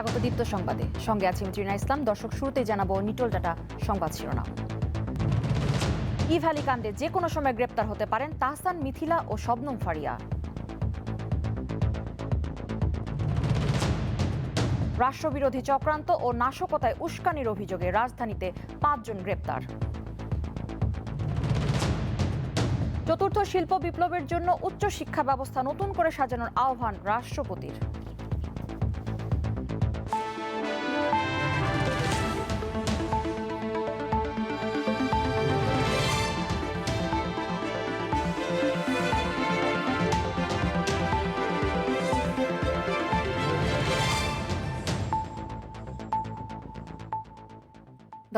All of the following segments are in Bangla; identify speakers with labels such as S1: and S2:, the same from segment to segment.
S1: স্বাগত দীপ্ত সংবাদে, সঙ্গে আছি রিনা ইসলাম। দর্শক, শুরুতেই জানাবো নিটল ডাটা সংবাদ শিরোনাম। ই ভ্যালি কাণ্ডে যে কোনো সময় গ্রেপ্তার হতে পারেন তাহসান, মিথিলা ও শবনম ফারিয়া। রাষ্ট্রবিরোধী চক্রান্ত ও নাশকতায় উস্কানির অভিযোগে রাজধানীতে 5 জন গ্রেপ্তার। চতুর্থ শিল্প বিপ্লবের জন্য উচ্চ শিক্ষা ব্যবস্থা নতুন করে সাজানোর আহ্বান রাষ্ট্রপতির।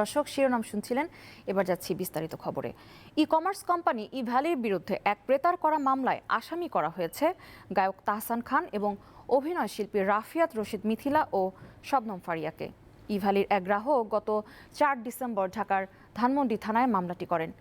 S1: দর্শক, শিরোনাম শুনছিলেন, এবার যাচ্ছি বিস্তারিত খবরে। ই কমার্স কোম্পানি ই ভ্যালির বিরুদ্ধে এক ক্রেতার করা মামলায় আসামি করা হয়েছে গায়ক তাহসান খান এবং অভিনয় শিল্পী রাফিয়াত রশিদ, মিথিলা ও শবনম ফারিয়াকে। ই ভ্যালির এক গ্রাহক গত 4 ডিসেম্বর ঢাকার ধানমন্ডি থানায় মামলাটি করেন।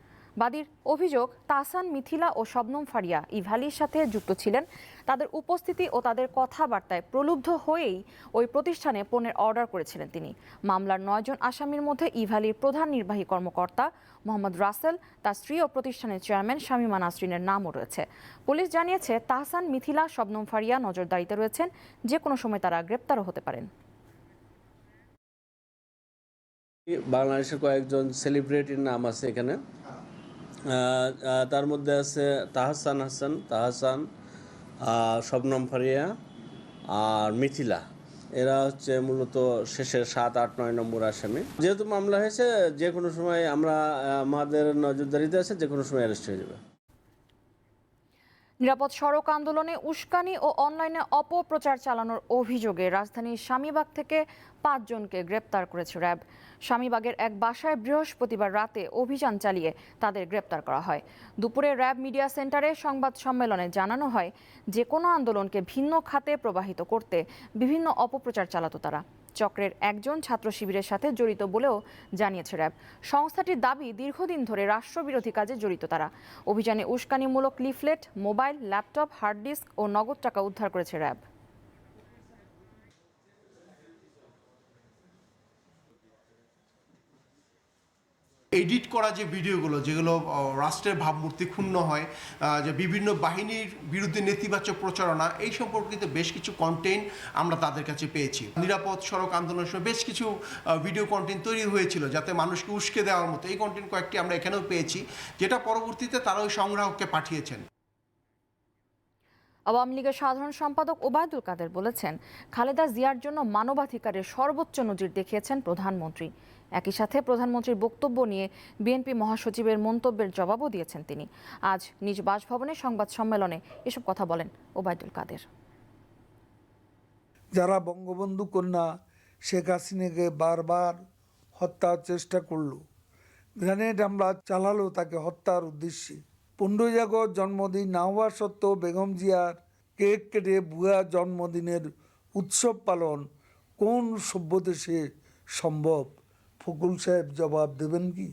S1: বাদীর অভিযোগ, তাহসান, মিথিলা ও শবনম ফারিয়া ই ভ্যালির সাথে যুক্ত ছিলেন। তাদের উপস্থিতি ও তাদের কথাবার্তায় প্রলুব্ধ হয়েই ওই প্রতিষ্ঠানে পণ্যের অর্ডার করেছিলেন তিনি। মামলার 9 জন আসামির মধ্যে ই ভ্যালির প্রধান নির্বাহী কর্মকর্তা মোহাম্মদ রাসেল, তার স্ত্রী ও প্রতিষ্ঠানের চেয়ারম্যান শামীমা নাসরিনের নামও রয়েছে। পুলিশ জানিয়েছে, তাহসান, মিথিলা, শবনম ফারিয়া নজরদারিতে রয়েছেন। যে কোনো সময় তারা গ্রেপ্তারও হতে পারেন।
S2: বাংলাদেশের কয়েকজন সেলিব্রিটির নাম আছে এখানে। তার মধ্যে আছে তাহসান, শবনম ফারিয়া আর মিথিলা। এরা হচ্ছে মূলত শেষের 7, 8, 9 নম্বর আসামি। যেহেতু মামলা হয়েছে, যে কোনো সময় আমাদের নজরদারিতে আছে, যে কোনো সময় অ্যারেস্ট হয়ে যাবে।
S1: নিরাপদ সড়ক আন্দোলনে উস্কানি ও অনলাইনে অপপ্রচার চালানোর অভিযোগে রাজধানীর স্বামীবাগ থেকে 5 জনকে গ্রেপ্তার করেছে র্যাব। স্বামীবাগের এক বাসায় বৃহস্পতিবার রাতে অভিযান চালিয়ে তাদের গ্রেপ্তার করা হয়। দুপুরে র্যাব মিডিয়া সেন্টারে সংবাদ সম্মেলনে জানানো হয়, যে কোনো আন্দোলনকে ভিন্ন খাতে প্রবাহিত করতে বিভিন্ন অপপ্রচার চালাতো তারা। চক্রের একজন ছাত্র শিবিরের সাথে জড়িত বলেও জানিয়েছে র্যাব। সংস্থাটির দাবি, দীর্ঘদিন ধরে রাষ্ট্রবিরোধী কাজে জড়িত তারা। অভিযানে উস্কানিমূলক leaflet, mobile, laptop, hard disk ও নগদ টাকা উদ্ধার করেছে র্যাব।
S3: এডিট করা যে ভিডিওগুলো, যেগুলো রাষ্ট্রের ভাবমূর্তি ক্ষুণ্ণ হয়, যে বিভিন্ন বাহিনীর বিরুদ্ধে নেতিবাচক প্রচারণা, এই সম্পর্কিত বেশ কিছু কন্টেন্ট আমরা তাদের কাছে পেয়েছি। নিরাপদ সড়ক আন্দোলনের সময় বেশ কিছু ভিডিও কন্টেন্ট তৈরি হয়েছিল যাতে মানুষকে উস্কে দেওয়ার মতো। এই কন্টেন্ট কয়েকটি আমরা এখানেও পেয়েছি, যেটা পরবর্তীতে তারা ওই সংগ্রাহককে পাঠিয়েছেন।
S1: আওয়ামী লীগের সাধারণ সম্পাদক ওবায়দুল কাদের বলেছেন, খালেদা জিয়ার জন্য মানবাধিকারের সর্বোচ্চ নজির দেখিয়েছেন প্রধানমন্ত্রী। একই সাথে প্রধানমন্ত্রীর বক্তব্য নিয়ে বিএনপি মহাসচিবের মন্তব্যের জবাবও দিয়েছেন তিনি। আজ নিজ বাসভবনে সংবাদ সম্মেলনে এসব কথা বলেন ওবায়দুল কাদের।
S4: যারা বঙ্গবন্ধু কন্যা শেখ হাসিনাকে বারবার হত্যার চেষ্টা করলো, গ্রেনেড হামলা চালালো তাকে হত্যার উদ্দেশ্যে, 15 আগস্ট জন্মদিন না হওয়া সত্ত্বেও বেগম জিয়ার কেক কেটে ভুয়া জন্মদিনের উৎসব পালন কোন সভ্য দেশে সম্ভব? ফখরুল সাহেব জবাব দেবেন কি?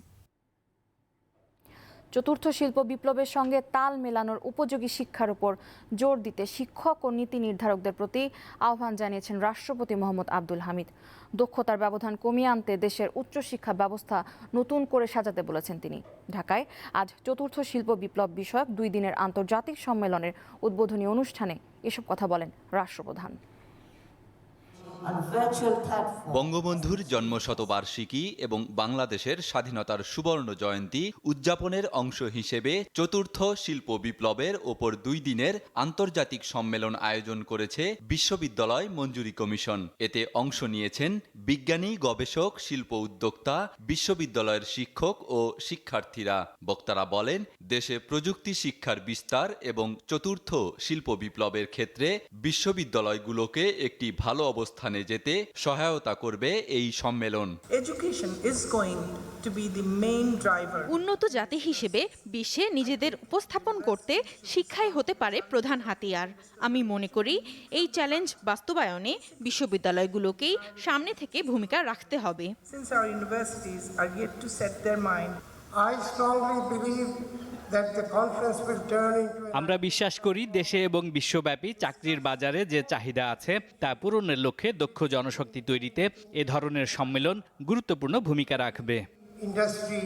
S1: চতুর্থ শিল্প বিপ্লবের সঙ্গে তাল মেলানোর উপযোগী শিক্ষার উপর জোর দিতে শিক্ষক ও নীতি নির্ধারকদের প্রতি আহ্বান জানিয়েছেন রাষ্ট্রপতি মোহাম্মদ আব্দুল হামিদ। দক্ষতার ব্যবধান কমিয়ে আনতে দেশের উচ্চশিক্ষা ব্যবস্থা নতুন করে সাজাতে বলেছেন তিনি। ঢাকায় আজ চতুর্থ শিল্প বিপ্লব বিষয়ক 2 দিনের আন্তর্জাতিক সম্মেলনের উদ্বোধনী অনুষ্ঠানে এসব কথা বলেন রাষ্ট্রপ্রধান।
S5: বঙ্গবন্ধুর জন্মশতবার্ষিকী এবং বাংলাদেশের স্বাধীনতার সুবর্ণ জয়ন্তী উদযাপনের অংশ হিসেবে চতুর্থ শিল্প বিপ্লবের ওপর 2 দিনের আন্তর্জাতিক সম্মেলন আয়োজন করেছে বিশ্ববিদ্যালয় মঞ্জুরি কমিশন। এতে অংশ নিয়েছেন বিজ্ঞানী, গবেষক, শিল্প উদ্যোক্তা, বিশ্ববিদ্যালয়ের শিক্ষক ও শিক্ষার্থীরা। বক্তারা বলেন, দেশে প্রযুক্তি শিক্ষার বিস্তার এবং চতুর্থ শিল্প বিপ্লবের ক্ষেত্রে বিশ্ববিদ্যালয়গুলোকে একটি ভালো অবস্থানে যেতে সহায়তা করবে এই সম্মেলন।
S6: উন্নত জাতি হিসেবে বিশ্বে নিজেদের উপস্থাপন করতে শিক্ষাই হতে পারে প্রধান হাতিয়ার। আমি মনে করি এই চ্যালেঞ্জ বাস্তবায়নে বিশ্ববিদ্যালয়গুলোকেই সামনে থেকে ভূমিকা রাখতে হবে।
S7: I strongly believe that the conference will turn into
S8: আমরা বিশ্বাস করি দেশে এবং বিশ্বব্যাপী চাকরির বাজারে যে চাহিদা আছে তা পূরণের লক্ষ্যে দক্ষ জনশক্তি তৈরিতে এ ধরনের সম্মেলন গুরুত্বপূর্ণ ভূমিকা রাখবে।
S7: industry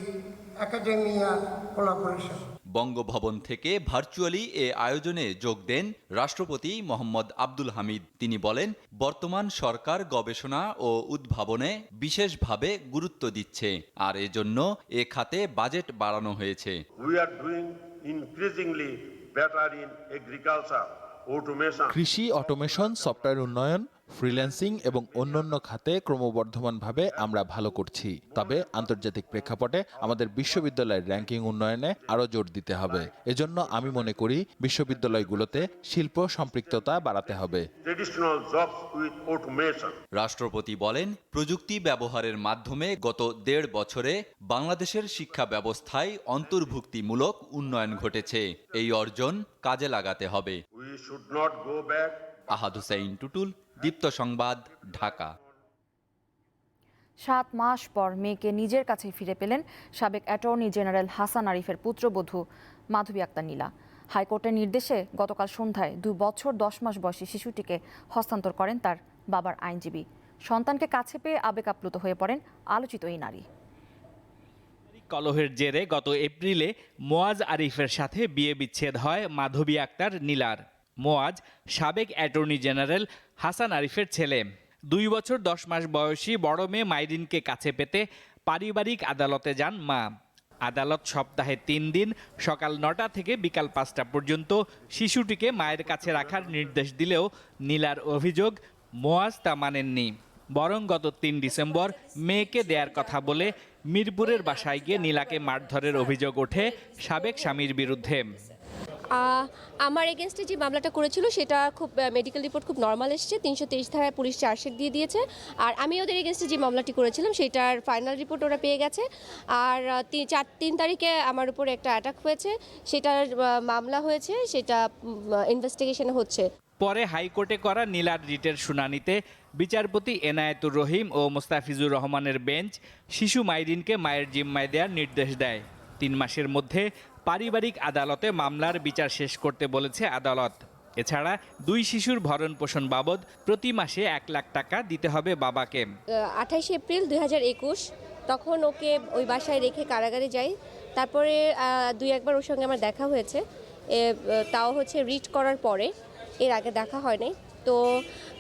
S7: academia collaboration.
S5: বঙ্গভবন থেকে ভার্চুয়ালি এ আয়োজনে যোগ দেন রাষ্ট্রপতি মোহাম্মদ আব্দুল হামিদ। তিনি বলেন, বর্তমান সরকার গবেষণা ও উদ্ভাবনে বিশেষভাবে গুরুত্ব দিচ্ছে, আর এজন্য এ খাতে বাজেট বাড়ানো হয়েছে।
S9: We are doing increasingly better in agriculture, automation.
S10: কৃষি অটোমেশন, সফটওয়্যার উন্নয়ন, ফ্রিল্যান্সিং এবং অন্যান্য খাতে ক্রমবর্ধমানভাবে আমরা ভালো করছি। তবে আন্তর্জাতিক প্রেক্ষাপটে আমাদের বিশ্ববিদ্যালয়ের র্যাঙ্কিং উন্নয়নে আরও জোর দিতে হবে। এজন্য আমি মনে করি বিশ্ববিদ্যালয়গুলোতে শিল্প সম্পৃক্ততা বাড়াতে হবে।
S9: Traditional jobs with automation.
S5: রাষ্ট্রপতি বলেন, প্রযুক্তি ব্যবহারের মাধ্যমে গত 1.5 বছরে বাংলাদেশের শিক্ষা ব্যবস্থায় অন্তর্ভুক্তিমূলক উন্নয়ন ঘটেছে। এই অর্জন কাজে লাগাতে হবে।
S9: We should not go back.
S5: আহাদ হুসাইন টুটুল, দীপ্ত সংবাদ, ঢাকা।
S1: 7 মাস পর মেয়েকে নিজের কাছে ফিরে পেলেন সাবেক অ্যাটর্নি জেনারেল হাসান আরিফের পুত্রবধূ মাধবী আক্তার নীলা। হাইকোর্টের নির্দেশে গতকাল সন্ধ্যায় 2 বছর 10 মাস বয়সী শিশুটিকে হস্তান্তর করেন তার বাবার আইনজীবী। সন্তানকে কাছে পেয়ে আবেগ আপ্লুত হয়ে পড়েন আলোচিত এই নারী।
S8: কলহের জেরে গত এপ্রিলে মোয়াজ আরিফের সাথে বিয়ে বিচ্ছেদ হয় মাধবী আক্তার নীলার। মোয়াজ সাবেক অ্যাটর্নি জেনারেল হাসান আরিফের ছেলে। 2 বছর 10 মাস বয়সী বড় মেয়ে মাইরিনকে কাছে পেতে পারিবারিক আদালতে যান মা। আদালত সপ্তাহে 3 দিন সকাল 9টা থেকে বিকাল 5টা পর্যন্ত শিশুটিকে মায়ের কাছে রাখার নির্দেশ দিলেও নীলার অভিযোগ মোয়াজ তা মানেননি। বরং গত 3 ডিসেম্বর মেয়েকে দেয়ার কথা বলে মিরপুরের বাসায় গিয়ে নীলাকে মারধরের অভিযোগ ওঠে সাবেক স্বামীর বিরুদ্ধে।
S11: আমার এগেনস্টে যে মামলাটা করেছিল সেটা খুব মেডিকেল রিপোর্ট খুব নর্মাল এসেছে, 323 ধারায় পুলিশ চার্জশিট দিয়ে দিয়েছে। আর আমি ওদের এগেনস্টে যে মামলাটি করেছিলাম সেটার ফাইনাল রিপোর্ট ওরা পেয়ে গেছে। আর 3 তারিখে আমার উপরে একটা অ্যাটাক হয়েছে, সেটার মামলা হয়েছে, সেটা ইনভেস্টিগেশন হচ্ছে।
S8: পরে হাইকোর্টে করা নীলার রিটের শুনানিতে বিচারপতি এনায়েতুর রহিম ও মোস্তাফিজুর রহমানের বেঞ্চ শিশু মাইরিনকে মায়ের জিম্মায় দেওয়ার নির্দেশ দেয়। 3 মাসের মধ্যে পারিবারিক আদালতে মামলার বিচার শেষ করতে বলেছে আদালত। এছাড়া 2 শিশুর ভরণ পোষণ বাবদ প্রতি মাসে 1 লাখ টাকা দিতে হবে বাবাকে।
S11: 28 এপ্রিল 2021 তখন ওকে ওই বাসায় রেখে কারাগারে যাই। তারপরে 2-1বার ওর সঙ্গে আমার দেখা হয়েছে, তাও হচ্ছে রিট করার পরে, এর আগে দেখা হয়নি। তো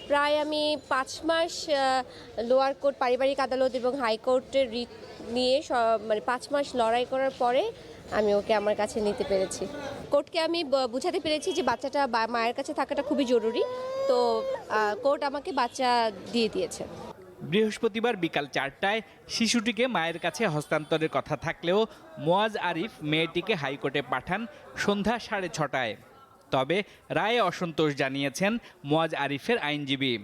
S11: প্রায় আমি 5 মাস লোয়ার কোর্ট, পারিবারিক আদালত এবং হাইকোর্টের রিট নিয়ে মানে 5 মাস লড়াই করার পরে আমি ওকে আমার কাছে নিতে পেরেছি। কোর্টকে আমি বুঝাতে পেরেছি যে বাচ্চাটা মায়ের কাছে থাকাটা খুবই জরুরি, তো কোর্ট আমাকে বাচ্চা দিয়ে দিয়েছে।
S8: বৃহস্পতিবার বিকাল 4টায় শিশুটিকে মায়ের কাছে হস্তান্তরের কথা থাকলেও মোয়াজ আরিফ মেয়েটিকে হাইকোর্টে পাঠান সন্ধ্যা 6:30টায়। তবে রায়ে অসন্তোষ জানিয়েছেন মোয়াজ আরিফের আইনজীবী।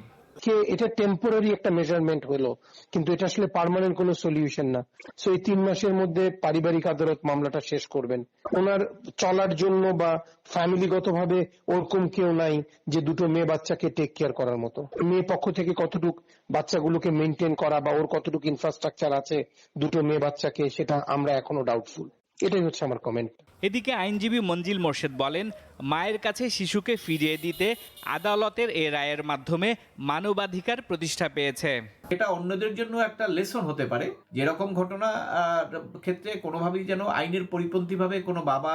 S12: এটা টেম্পোরারি একটা মেজারমেন্ট হলো, কিন্তু এটা আসলে পার্মানেন্ট কোনো সলিউশন না। সো এই 3 মাসের মধ্যে পারিবারিক আদালত মামলাটা শেষ করবেন। ওনার চলার জন্য বা ফ্যামিলিগতভাবে ওরকম কেউ নাই যে 2টো মেয়ে বাচ্চাকে টেক কেয়ার করার মতো। মেয়ে পক্ষ থেকে কতটুক বাচ্চাগুলোকে মেনটেন করা বা ওর কতটুকু ইনফ্রাস্ট্রাকচার আছে 2টো মেয়ে বাচ্চাকে, সেটা আমরা এখনো ডাউটফুল। এটাই হচ্ছে আমার কমেন্ট।
S8: এদিকে আইনজীবী মঞ্জিল মোর্শেদ বলেন, মায়ের কাছে শিশুকে ফিরিয়ে দিতে আদালতের এই রায়ের মাধ্যমে মানবাধিকার প্রতিষ্ঠা পেয়েছে।
S13: এটা অন্যদের জন্য একটা লেসন হতে পারে, যেরকম ঘটনা ক্ষেত্রে কোনোভাবেই যেন আইনের পরিপন্থীভাবে কোনো বাবা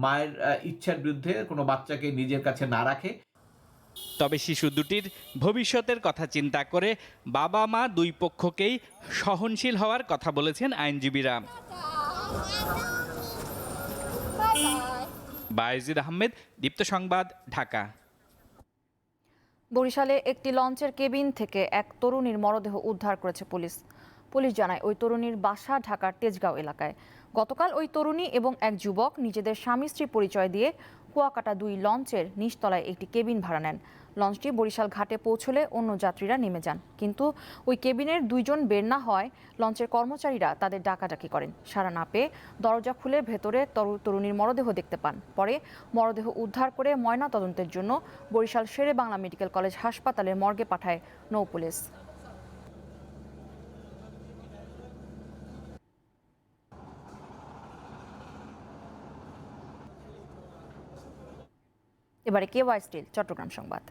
S13: মায়ের ইচ্ছার বিরুদ্ধে কোনো বাচ্চাকে নিজের কাছে না রাখে।
S8: তবে শিশু দুটির ভবিষ্যতের কথা চিন্তা করে বাবা মা 2 পক্ষকেই সহনশীল হওয়ার কথা বলেছেন আইনজীবীরা। বায়েজিদ আহমেদ, দীপ্ত সংবাদ, ঢাকা।
S1: বরিশালে একটি লঞ্চের কেবিন থেকে এক তরুণীর মরদেহ উদ্ধার করেছে পুলিশ। পুলিশ জানায় ওই তরুণীর বাসা ঢাকার তেজগাঁও এলাকায়। গতকাল ওই তরুণী এবং এক যুবক নিজেদের স্বামী স্ত্রী পরিচয় দিয়ে কুয়াকাটা 2 লঞ্চের নিচতলায় একটি কেবিন ভাড়া নেন। লঞ্চটি বরিশাল ঘাটে পৌঁছলে অন্য যাত্রীরা নেমে যান, কিন্তু ওই কেবিনের 2 জন বের না হয় লঞ্চের কর্মচারীরা তাদের ডাকাডাকি করেন। সাড়া না পেয়ে দরজা খুলে ভেতরে তরুণীর মরদেহ দেখতে পান। পরে মরদেহ উদ্ধার করে ময়না তদন্তের জন্য বরিশাল শেরে বাংলা মেডিকেল কলেজ হাসপাতালের মর্গে পাঠায় নৌ পুলিশ। এবারে কেওয়াই স্টিল চট্টগ্রাম সংবাদ।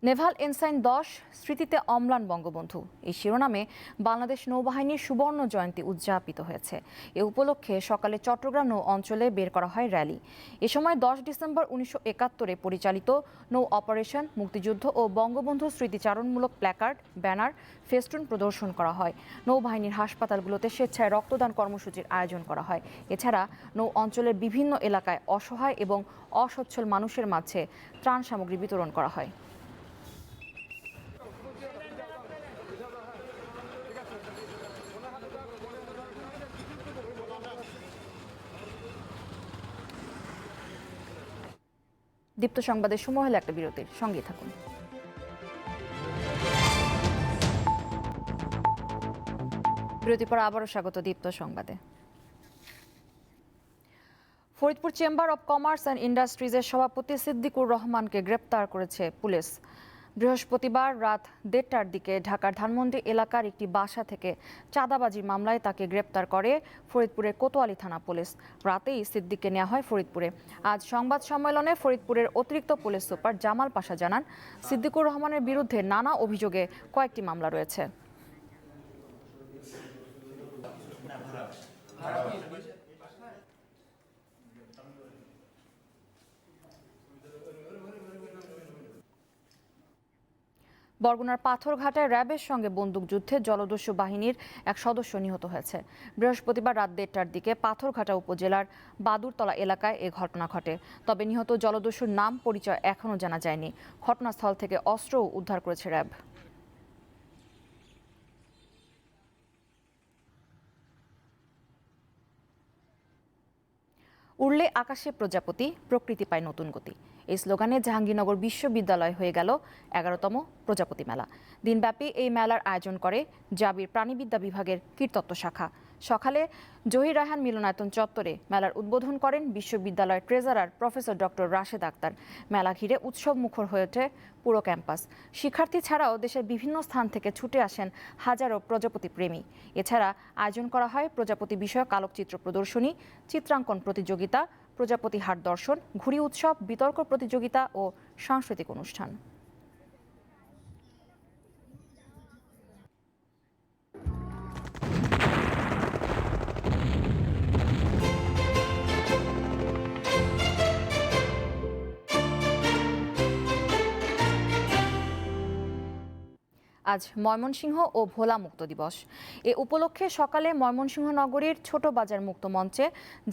S1: নেভাল এনসাইন 10 স্মৃতিতে অম্লান বঙ্গবন্ধু এই শিরোনামে বাংলাদেশ নৌবাহিনীর সুবর্ণ জয়ন্তী উদযাপিত হয়েছে। এ উপলক্ষে সকালে চট্টগ্রাম নৌ অঞ্চলে বের করা হয় র্যালি। এ সময় 10 ডিসেম্বর 1971 পরিচালিত নৌ অপারেশন, মুক্তিযুদ্ধ ও বঙ্গবন্ধু স্মৃতিচারণমূলক প্ল্যাকার্ড, ব্যানার, ফেস্টুন প্রদর্শন করা হয়। নৌবাহিনীর হাসপাতালগুলোতে স্বেচ্ছায় রক্তদান কর্মসূচির আয়োজন করা হয়। এছাড়া নৌ অঞ্চলের বিভিন্ন এলাকায় অসহায় এবং অসচ্ছল মানুষের মাঝে ত্রাণ সামগ্রী বিতরণ করা হয়। দীপ্ত সংবাদের সময় হলো একটা বিরতির, সঙ্গে থাকুন। বিরতির পর আবারও স্বাগত দীপ্ত সংবাদে। Faridpur chamber of commerce and ইন্ডাস্ট্রিজের সভাপতি সিদ্দিকুর রহমানকে গ্রেপ্তার করেছে পুলিশ। বৃহস্পতিবার রাত 1:30টার দিকে ঢাকার ধানমন্ডি এলাকার একটি বাসা থেকে চাঁদাবাজির মামলায় তাকে গ্রেপ্তার করে ফরিদপুরের কোতোয়ালি থানা পুলিশ। রাতেই সিদ্দিককে নেওয়া হয় ফরিদপুরে। আজ সংবাদ সম্মেলনে ফরিদপুরের অতিরিক্ত পুলিশ সুপার জামাল পাশা জানান, সিদ্দিকুর রহমানের বিরুদ্ধে নানা অভিযোগে কয়েকটি মামলা রয়েছে। বরগুনার পাথরঘাটায় র্যাবের সঙ্গে বন্দুকযুদ্ধে জলদস্যু বাহিনীর এক সদস্য নিহত হয়েছে। বৃহস্পতিবার রাত 1:30টার দিকে পাথরঘাটা উপজেলার বাদুরতলা এলাকায় এ ঘটনা ঘটে। তবে নিহত জলদস্যুর নাম পরিচয় এখনও জানা যায়নি। ঘটনাস্থল থেকে অস্ত্রও উদ্ধার করেছে র্যাব। উড়লে আকাশে প্রজাপতি, প্রকৃতি পায় নতুন গতি, এই স্লোগানে জাহাঙ্গীরনগর বিশ্ববিদ্যালয় হয়ে গেল 11তম প্রজাপতি মেলা। দিনব্যাপী এই মেলার আয়োজন করে জাবির প্রাণীবিদ্যা বিভাগের কীটতত্ত্ব শাখা। সকালে জহির রায়হান মিলনায়তন চত্বরে মেলার উদ্বোধন করেন বিশ্ববিদ্যালয়ের treasurer professor doctor Rashed Akhtar. মেলা ঘিরে উৎসব মুখর হয়ে ওঠে পুরো ক্যাম্পাস। শিক্ষার্থী ছাড়াও দেশের বিভিন্ন স্থান থেকে ছুটে আসেন হাজারো প্রজাপতি প্রেমী। এছাড়া আয়োজন করা হয় প্রজাপতি বিষয়ক আলোকচিত্র প্রদর্শনী, চিত্রাঙ্কন প্রতিযোগিতা, প্রজাপতি হাট দর্শন, ঘুড়ি উৎসব, বিতর্ক প্রতিযোগিতা ও সাংস্কৃতিক অনুষ্ঠান। আজ ময়মনসিংহ ও ভোলা মুক্ত দিবস। এ উপলক্ষে সকালে ময়মনসিংহ নগরীর ছোট বাজার মুক্ত মঞ্চে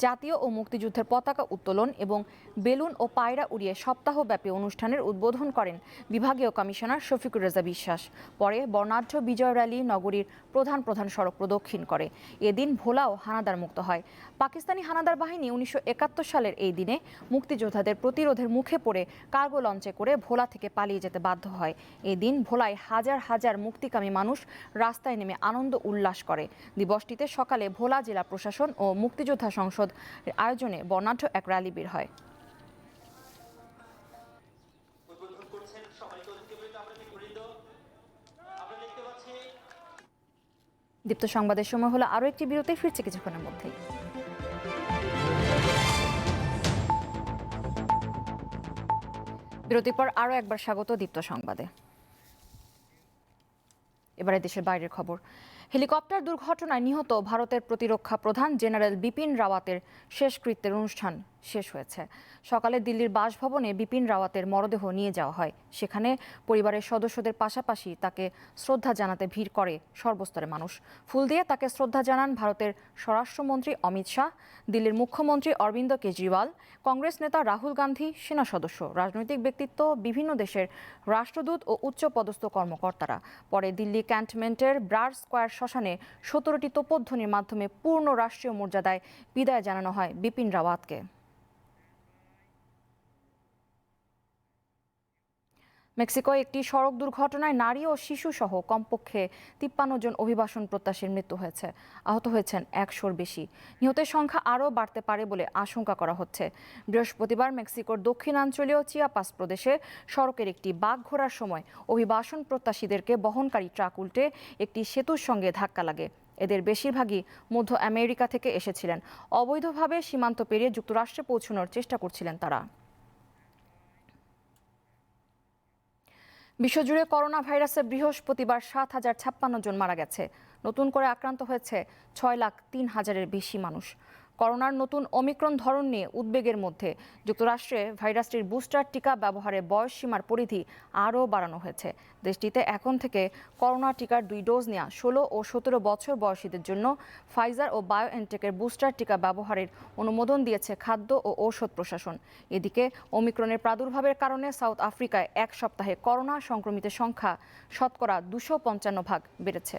S1: জাতীয় ও মুক্তিযুদ্ধের পতাকা উত্তোলন এবং বেলুন ও পায়রা উড়িয়ে সপ্তাহব্যাপী অনুষ্ঠানের উদ্বোধন করেন বিভাগীয় কমিশনার শফিকুর রেজা বিশ্বাস। পরে বর্ণাঢ্য বিজয় র্যালি নগরীর প্রধান প্রধান সড়ক প্রদক্ষিণ করে। এদিন ভোলাও হানাদার মুক্ত হয়। পাকিস্তানি হানাদার বাহিনী 1971 সালের এই দিনে মুক্তিযোদ্ধাদের প্রতিরোধের মুখে পড়ে কার্গো লঞ্চে করে ভোলা থেকে পালিয়ে যেতে বাধ্য হয়। এদিন ভোলায় হাজার হাজার মুক্তিকামী মানুষ রাস্তায় নেমে আনন্দ উল্লাস করে। দিবসটিতে সকালে ভোলা জেলা প্রশাসন ও মুক্তিযোদ্ধা সংসদ আয়োজনে বর্ণাঢ্য এক র্যালি বের হয়। দীপ্ত সংবাদের সময় হলো আরও একটি বিরতি, ফিরছে কিছুক্ষণের মধ্যেই। বিরতির পর আরও একবার স্বাগত দীপ্ত সংবাদে। এবারে দেশের বাইরের খবর। হেলিকপ্টার দুর্ঘটনায় নিহত ভারতের প্রতিরক্ষা প্রধান জেনারেল বিপিন রাওয়াতের শেষকৃত্যের অনুষ্ঠান শেষ হয়েছে। সকালে দিল্লির বাসভবনে বিপিন রাওয়াতের মরদেহ নিয়ে যাওয়া হয়। সেখানে পরিবারের সদস্যদের পাশাপাশি তাকে শ্রদ্ধা জানাতে ভিড় করে সর্বস্তরের মানুষ। ফুল দিয়ে তাকে শ্রদ্ধা জানান ভারতের স্বরাষ্ট্রমন্ত্রী অমিত শাহ, দিল্লির মুখ্যমন্ত্রী অরবিন্দ কেজরিওয়াল, কংগ্রেস নেতা রাহুল গান্ধী, সেনা সদস্য, রাজনৈতিক ব্যক্তিত্ব, বিভিন্ন দেশের রাষ্ট্রদূত ও উচ্চপদস্থ কর্মকর্তারা। পরে দিল্লি ক্যান্টনমেন্টের ব্রার স্কয়ার শ্মশানে 17টি তোপধ্বনির মাধ্যমে পূর্ণ রাষ্ট্রীয় মর্যাদায় বিদায় জানানো হয় বিপিন রাওয়াতকে। মেক্সিকোয় একটি সড়ক দুর্ঘটনায় নারী ও শিশু সহ কমপক্ষে 53 জন অভিবাসন প্রত্যাশীর মৃত্যু হয়েছে। আহত হয়েছেন 100-র বেশি। নিহতের সংখ্যা আরও বাড়তে পারে বলে আশঙ্কা করা হচ্ছে। বৃহস্পতিবার মেক্সিকোর দক্ষিণাঞ্চলীয় চিয়াপাস প্রদেশে সড়কের একটি বাঁক ঘোরার সময় অভিবাসন প্রত্যাশীদেরকে বহনকারী ট্রাক উল্টে একটি সেতুর সঙ্গে ধাক্কা লাগে। এদের বেশিরভাগই মধ্য আমেরিকা থেকে এসেছিলেন। অবৈধভাবে সীমান্ত পেরিয়ে যুক্তরাষ্ট্রে পৌঁছানোর চেষ্টা করছিলেন তারা। বিশ্বজুড়ে করোনা ভাইরাসে বৃহস্পতিবার 7,056 জন মারা গেছে। নতুন করে আক্রান্ত হয়েছে 6,03,000-এর বেশি মানুষ। করোনার নতুন ওমিক্রন ধরন নিয়ে উদ্বেগের মধ্যে যুক্তরাষ্ট্রে ভাইরাসটির বুস্টার টিকা ব্যবহারে বয়সসীমার পরিধি আরও বাড়ানো হয়েছে। দেশটিতে এখন থেকে করোনা টিকার 2 ডোজ নেওয়া 16 ও 17 বছর বয়সীদের জন্য ফাইজার ও বায়োএনটেকের বুস্টার টিকা ব্যবহারের অনুমোদন দিয়েছে খাদ্য ও ঔষধ প্রশাসন। এদিকে ওমিক্রনের প্রাদুর্ভাবের কারণে সাউথ আফ্রিকায় এক সপ্তাহে করোনা সংক্রমিতের সংখ্যা শতকরা 255 ভাগ বেড়েছে।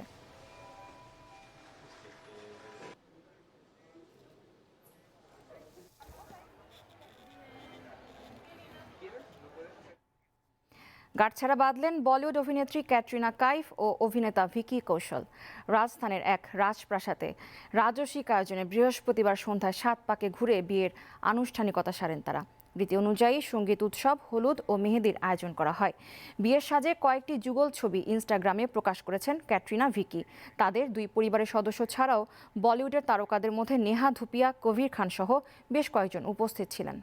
S1: গাঁটছাড়া বাঁধলেন বলিউড অভিনেত্রী ক্যাটরিনা কাইফ ও অভিনেতা ভিকি কৌশল। রাজস্থানের এক রাজপ্রাসাদে রাজসিক আয়োজনে বৃহস্পতিবার সন্ধ্যায় 7 পাকে ঘুরে বিয়ের আনুষ্ঠানিকতা সারেন তারা। রীতি অনুযায়ী সঙ্গীত উৎসব, হলুদ ও মেহেদির আয়োজন করা হয়। বিয়ের সাজে কয়েকটি যুগল ছবি ইনস্টাগ্রামে প্রকাশ করেছেন ক্যাটরিনা, ভিকি। তাদের 2 পরিবারের সদস্য ছাড়াও বলিউডের তারকাদের মধ্যে নেহা ধুপিয়া, কবির খান সহ বেশ কয়েকজন উপস্থিত ছিলেন।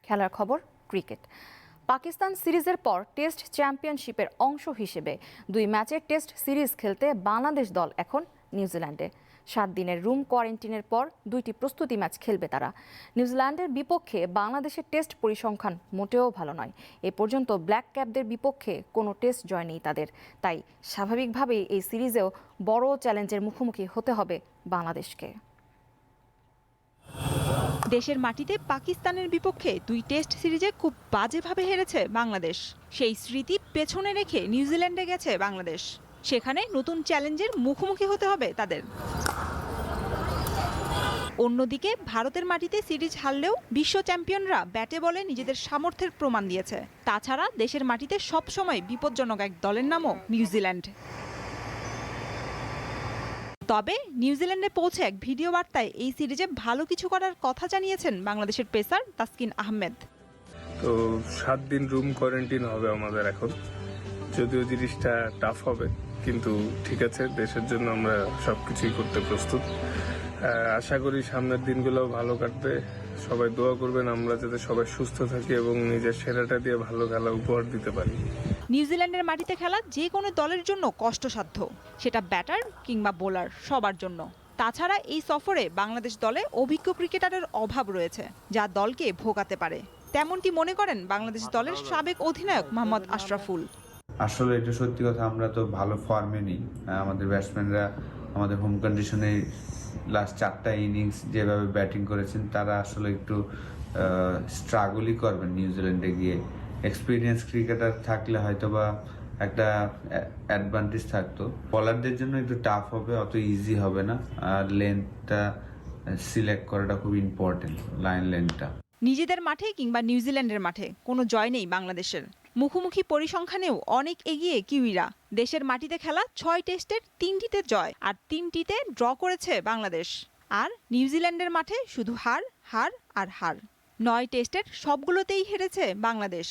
S1: খেলার খবর, ক্রিকেট। পাকিস্তান সিরিজের পর টেস্ট চ্যাম্পিয়নশিপের অংশ হিসেবে 2 ম্যাচের টেস্ট সিরিজ খেলতে বাংলাদেশ দল এখন নিউজিল্যান্ডে। 7 দিনের রুম কোয়ারেন্টিনের পর 2টি প্রস্তুতি ম্যাচ খেলবে তারা। নিউজিল্যান্ডের বিপক্ষে বাংলাদেশের টেস্ট পরিসংখ্যান মোটেও ভালো নয়। এ পর্যন্ত ব্ল্যাক ক্যাপদের বিপক্ষে কোনো টেস্ট জয় নেই তাদের। তাই স্বাভাবিকভাবেই এই সিরিজেও বড় চ্যালেঞ্জের মুখোমুখি হতে হবে বাংলাদেশকে।
S6: দেশের মাটিতে পাকিস্তানের বিপক্ষে 2 টেস্ট সিরিজে খুব বাজেভাবে হেরেছে বাংলাদেশ। সেই স্মৃতি পেছনে রেখে নিউজিল্যান্ডে গেছে বাংলাদেশ। সেখানে নতুন চ্যালেঞ্জের মুখোমুখি হতে হবে তাদের। অন্যদিকে ভারতের মাটিতে সিরিজ হারলেও বিশ্ব চ্যাম্পিয়নরা ব্যাটে বলে নিজেদের সামর্থ্যের প্রমাণ দিয়েছে। তাছাড়া দেশের মাটিতে সবসময় বিপজ্জনক এক দলের নামও নিউজিল্যান্ড। তবে নিউজিল্যান্ডে পৌঁছে এক ভিডিও বার্তায় এই সিরিজে ভালো কিছু করার কথা জানিয়েছেন বাংলাদেশের পেসার তাসকিন আহমেদ।
S14: তো 7 দিন রুম কোয়ারেন্টাইন হবে আমাদের এখন, যদিও জিনিসটা টাফ হবে, কিন্তু ঠিক আছে, দেশের জন্য আমরা সবকিছুই করতে প্রস্তুত। আশা করি সামনের দিনগুলো ভালো কাটবে। সবাই দোয়া করবেন আমরা যাতে সবাই সুস্থ থাকি এবং নিজের সেরাটা দিয়ে ভালো খেলা উপহার দিতে পারি।
S6: নিউজিল্যান্ডের মাটিতে খেলা যে কোনো দলের জন্য কষ্টসাধ্য, সেটা ব্যাটার কিংবা বোলার, সবার জন্য। তাছাড়া এই সফরে বাংলাদেশ দলে অভিজ্ঞ ক্রিকেটারের অভাব রয়েছে, যা দলকে ভোগাতে পারে। তেমনটি মনে করেন বাংলাদেশ দলের সাবেক অধিনায়ক মোহাম্মদ আশরাফুল।
S15: আসলে এটা সত্যি কথা, আমরা তো ভালো ফর্মে নেই। আমাদের ব্যাটসম্যানরা আমাদের হোম কন্ডিশনে লাস্ট 4টা ইনিংস যেভাবে ব্যাটিং করেছেন, তারা আসলে একটু স্ট্রাগলই করবেন নিউজিল্যান্ডে গিয়ে। এক্সপিরিয়েন্স ক্রিকেটার থাকলে হয়তোবা একটা অ্যাডভান্টেজ থাকতো। বলারদের জন্য একটু টাফ হবে, অত ইজি হবে না। আর লেন্থটা সিলেক্ট করাটা খুব ইম্পর্টেন্ট, লাইন লেন্থটা।
S6: নিজেদের মাঠে কিংবা নিউজিল্যান্ডের মাঠে কোনো জয় নেই বাংলাদেশের। মুখোমুখি পরিসংখ্যানেও অনেক এগিয়ে কিউইরা। দেশের মাটিতে খেলা 6 টেস্টের 3টিতে জয় আর 3টিতে ড্র করেছে বাংলাদেশ। আর নিউজিল্যান্ডের মাঠে শুধু হার, হার আর হার। 9 টেস্টের সবগুলোতেই হেরেছে বাংলাদেশ।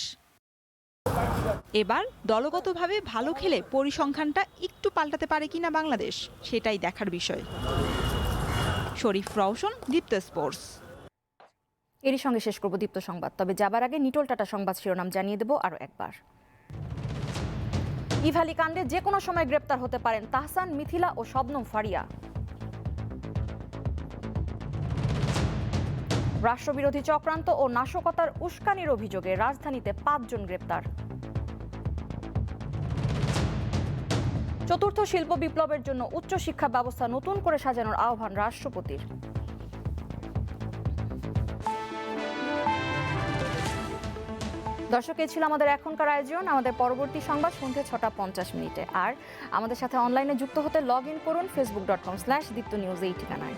S6: এবার দলগতভাবে ভালো খেলে পরিসংখ্যানটা একটু পাল্টাতে পারে কিনা বাংলাদেশ, সেটাই দেখার বিষয়। শরীফ রওশন, দীপ্ত স্পোর্টস।
S1: এরই সঙ্গে শেষ করব দীপ্ত সংবাদ। তবে যাবার আগে নিটোল টাটা সংবাদ শিরোনাম জানিয়ে দেব আরও একবার। ইভ্যালি কাণ্ডে যে কোনো সময় গ্রেপ্তার হতে পারেন তাহসান, মিথিলা ও শবনম ফারিয়া। রাষ্ট্রবিরোধী চক্রান্ত ও নাশকতার উস্কানির অভিযোগে রাজধানীতে 5 জন গ্রেপ্তার। চতুর্থ শিল্প বিপ্লবের জন্য উচ্চশিক্ষা ব্যবস্থা নতুন করে সাজানোর আহ্বান রাষ্ট্রপতির। দর্শক, এই ছিল আমাদের এখনকার আয়োজন। আমাদের পরবর্তী সংবাদ সন্ধ্যে 6:50 আর আমাদের সাথে অনলাইনে যুক্ত হতে লগ ইন করুন facebook.com/diptonews এই ঠিকানায়।